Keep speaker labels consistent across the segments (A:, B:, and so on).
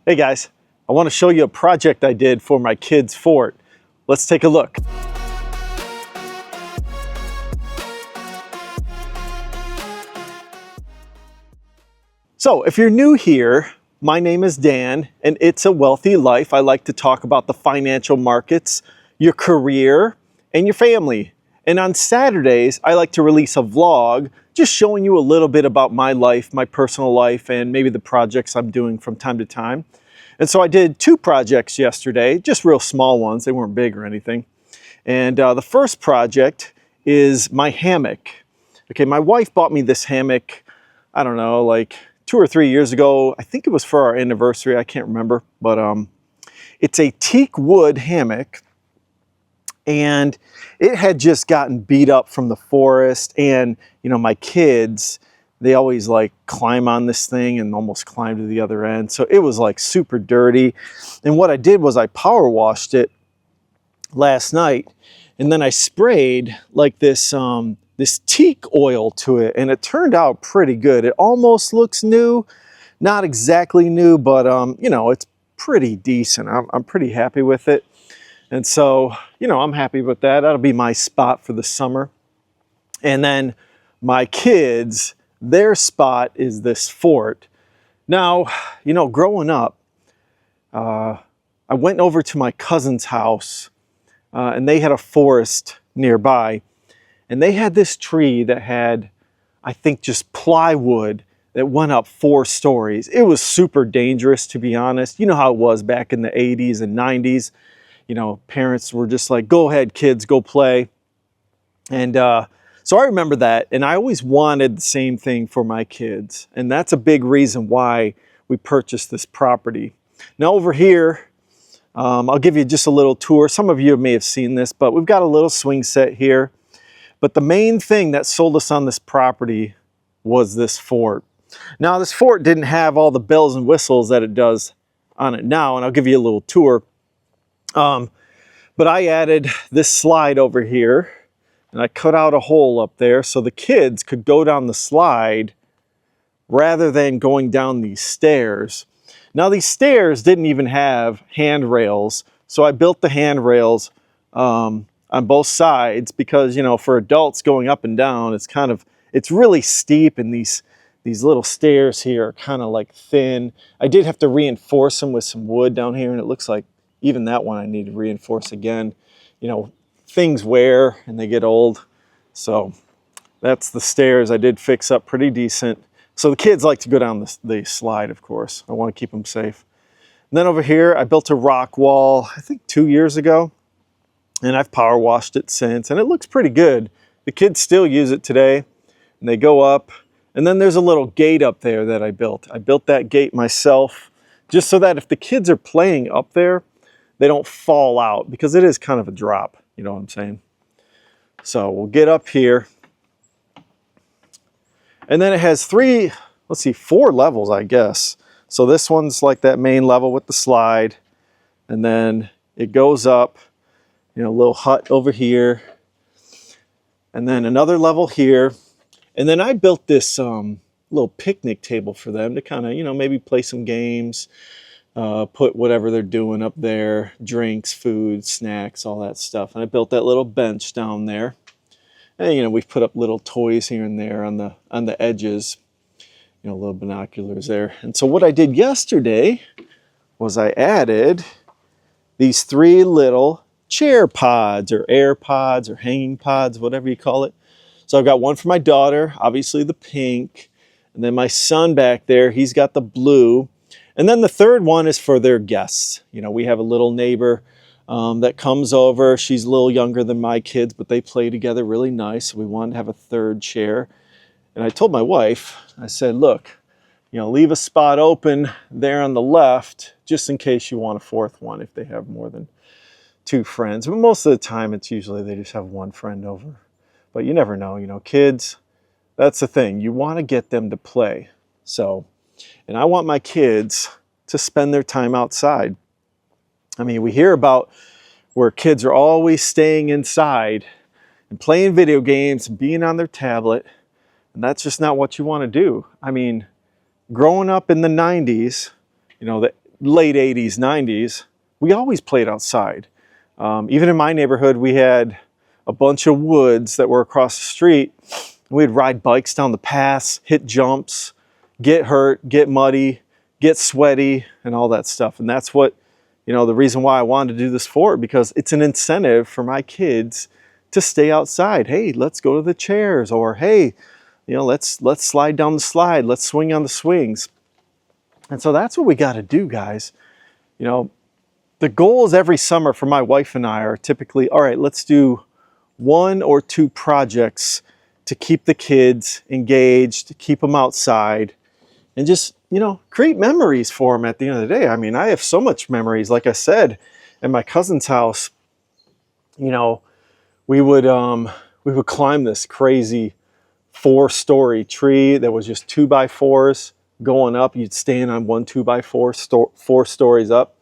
A: Hey guys, I want to show you a project I did for my kids' fort. Let's take a look. So if you're new here, my name is Dan and it's a wealthy life. I like to talk about the financial markets, your career, and your family. And on Saturdays, I like to release a vlog just showing you a little bit about my life, my personal life, and maybe the projects I'm doing from time to time. And so I did 2 projects yesterday, just real small ones. They weren't big or anything. And the first project is my hammock. Okay, my wife bought me this hammock, I don't know, like 2 or 3 years ago. I think it was for our anniversary, I can't remember. But it's a teak wood hammock. And it had just gotten beat up from the forest. And, you know, my kids, they always like climb on this thing and almost climb to the other end. So it was like super dirty. And what I did was I power washed it last night. And then I sprayed like this teak oil to it. And it turned out pretty good. It almost looks new. Not exactly new, but you know, it's pretty decent. I'm pretty happy with it. And so, you know, I'm happy with that. That'll be my spot for the summer. And then my kids, their spot is this fort. Now, you know, growing up, I went over to my cousin's house and they had a forest nearby. And they had this tree that had, I think, just plywood that went up 4 stories. It was super dangerous, to be honest. You know how it was back in the 80s and 90s. You know, parents were just like, go ahead, kids, go play. And so I remember that. And I always wanted the same thing for my kids. And that's a big reason why we purchased this property. Now over here, I'll give you just a little tour. Some of you may have seen this, but we've got a little swing set here. But the main thing that sold us on this property was this fort. Now, this fort didn't have all the bells and whistles that it does on it now, and I'll give you a little tour. But I added this slide over here, and I cut out a hole up there so the kids could go down the slide rather than going down these stairs. Now, these stairs didn't even have handrails, so I built the handrails on both sides because, you know, for adults going up and down, it's really steep, and these little stairs here are kind of like thin. I did have to reinforce them with some wood down here, and it looks like even that one I need to reinforce again. You know, things wear and they get old. So that's the stairs I did fix up pretty decent. So the kids like to go down the slide, of course. I want to keep them safe. And then over here, I built a rock wall, I think 2 years ago. And I've power washed it since, and it looks pretty good. The kids still use it today, and they go up. And then there's a little gate up there that I built. I built that gate myself, just so that if the kids are playing up there, they don't fall out, because it is kind of a drop, you know what I'm saying? So we'll get up here. And then it has 4 levels, I guess. So this one's like that main level with the slide. And then it goes up. You know, a little hut over here, and then another level here. And then I built this little picnic table for them to kind of, you know, maybe play some games, put whatever they're doing up there, drinks, food, snacks, all that stuff. And I built that little bench down there. And, you know, we've put up little toys here and there on the edges, you know, little binoculars there. And so what I did yesterday was I added these 3 little chair pods or air pods or hanging pods, whatever you call it. So I've got one for my daughter, obviously the pink, and then my son back there, he's got the blue. And then the third one is for their guests. You know, we have a little neighbor that comes over. She's a little younger than my kids, but they play together really nice. So we wanted to have a third chair. And I told my wife, I said, look, you know, leave a spot open there on the left, just in case you want a 4th one if they have more than 2 friends. But most of the time, it's usually they just have 1 friend over. But you never know, you know, kids, that's the thing. You want to get them to play. So, and I want my kids to spend their time outside. I mean, we hear about where kids are always staying inside and playing video games and being on their tablet. And that's just not what you want to do. I mean, growing up in the 90s, you know, late 80s, 90s, we always played outside. Even in my neighborhood, we had a bunch of woods that were across the street. We'd ride bikes down the paths, hit jumps, get hurt, get muddy, get sweaty, and all that stuff. And that's what, you know, the reason why I wanted to do this for, because it's an incentive for my kids to stay outside. Hey, let's go to the chairs, or hey, you know, let's slide down the slide, let's swing on the swings. And so that's what we got to do, guys. You know, the goals every summer for my wife and I are typically, all right, let's do 1 or 2 projects to keep the kids engaged, to keep them outside, and just, you know, create memories for them at the end of the day. I mean, I have so much memories. Like I said, at my cousin's house, you know, we would climb this crazy 4-story tree that was just 2x4s going up. You'd stand on one 2x4, 4 stories up.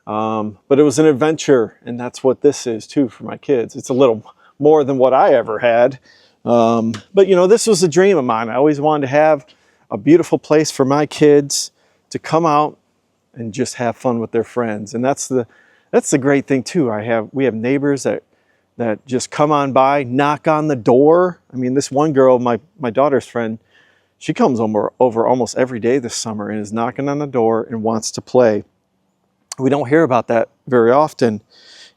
A: But it was an adventure, and that's what this is too for my kids. It's a little more than what I ever had. But you know, this was a dream of mine. I always wanted to have a beautiful place for my kids to come out and just have fun with their friends. And that's the great thing too. We have neighbors that just come on by, knock on the door. I mean, this one girl, my daughter's friend, she comes over almost every day this summer and is knocking on the door and wants to play. We don't hear about that very often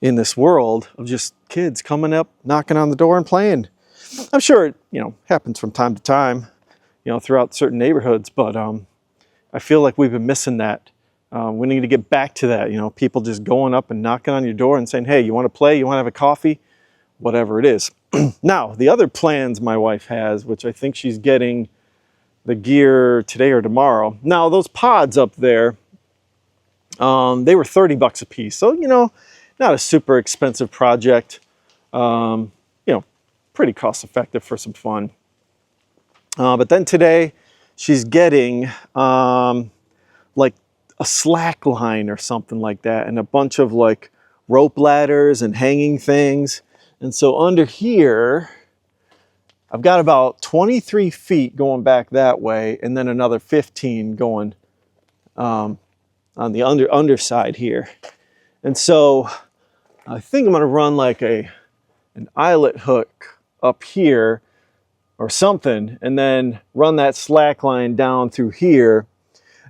A: in this world of just kids coming up, knocking on the door and playing. I'm sure it, you know, happens from time to time, you know, throughout certain neighborhoods, but I feel like we've been missing that. We need to get back to that, you know, people just going up and knocking on your door and saying, hey, you want to play? You want to have a coffee? Whatever it is. Now, the other plans my wife has, which I think she's getting the gear today or tomorrow. Now, those pods up there, they were $30 a piece. So, you know, not a super expensive project. You know, pretty cost effective for some fun. But then today she's getting like a slack line or something like that, and a bunch of like rope ladders and hanging things. And so under here, I've got about 23 feet going back that way, and then another 15 going on the underside here. And so I think I'm going to run like an eyelet hook up here or something, and then run that slack line down through here.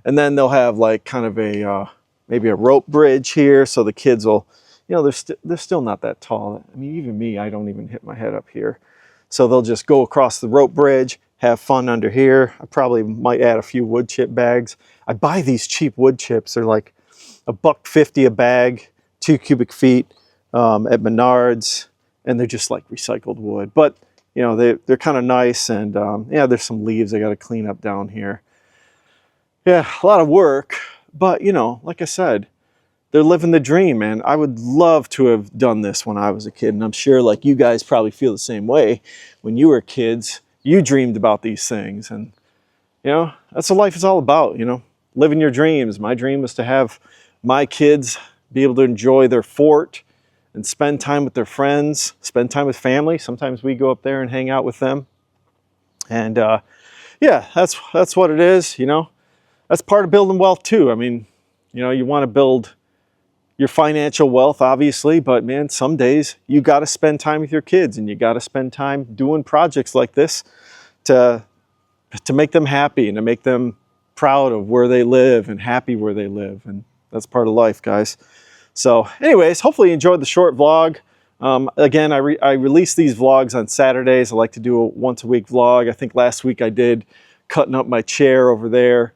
A: And then they'll have like kind of a maybe a rope bridge here, so the kids will, you know, they're still not that tall. I mean, even me, I don't even hit my head up here. So they'll just go across the rope bridge, have fun under here. I probably might add a few wood chip bags. I buy these cheap wood chips. They're like $1.50 a bag, 2 cubic feet at Menards, and they're just like recycled wood. But you know, they're kind of nice, and yeah, there's some leaves I got to clean up down here. Yeah, a lot of work, but you know, like I said, they're living the dream, man. I would love to have done this when I was a kid, and I'm sure like you guys probably feel the same way. When you were kids, you dreamed about these things, and you know, that's what life is all about, you know, living your dreams. My dream was to have my kids be able to enjoy their fort and spend time with their friends, spend time with family. Sometimes we go up there and hang out with them. And yeah, that's what it is, you know. That's part of building wealth too. I mean, you know, you want to build your financial wealth, obviously, but man, some days you got to spend time with your kids, and you got to spend time doing projects like this to make them happy and to make them proud of where they live and happy where they live. And that's part of life, guys. So anyways, hopefully you enjoyed the short vlog. Again, I release these vlogs on Saturdays. I like to do a once-a-week vlog. I think last week I did cutting up my chair over there.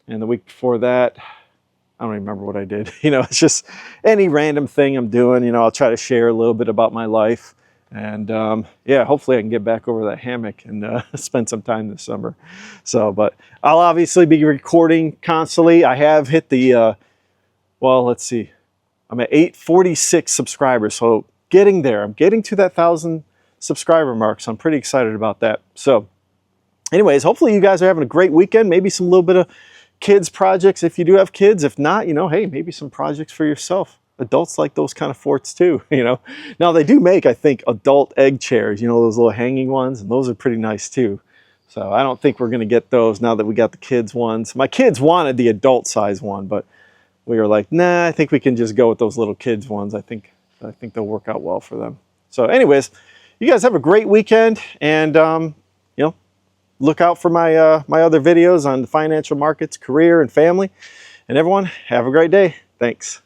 A: And the week before that, I don't remember what I did. You know, it's just any random thing I'm doing. You know, I'll try to share a little bit about my life. And yeah, hopefully I can get back over that hammock and spend some time this summer. So, but I'll obviously be recording constantly. I have hit the, well, let's see. I'm at 846 subscribers. So getting there. I'm getting to that 1,000 subscriber mark. So I'm pretty excited about that. So anyways, hopefully you guys are having a great weekend. Maybe some little bit of kids projects if you do have kids. If not, you know, hey, maybe some projects for yourself. Adults like those kind of forts too, you know. Now they do make, I think, adult egg chairs, you know, those little hanging ones, and those are pretty nice too. So I don't think we're going to get those now that we got the kids ones. My kids wanted the adult size one, but we were like, nah, I think we can just go with those little kids ones. I think they'll work out well for them. So anyways, you guys have a great weekend, and you know, look out for my my other videos on the financial markets, career, and family. And everyone, have a great day. Thanks.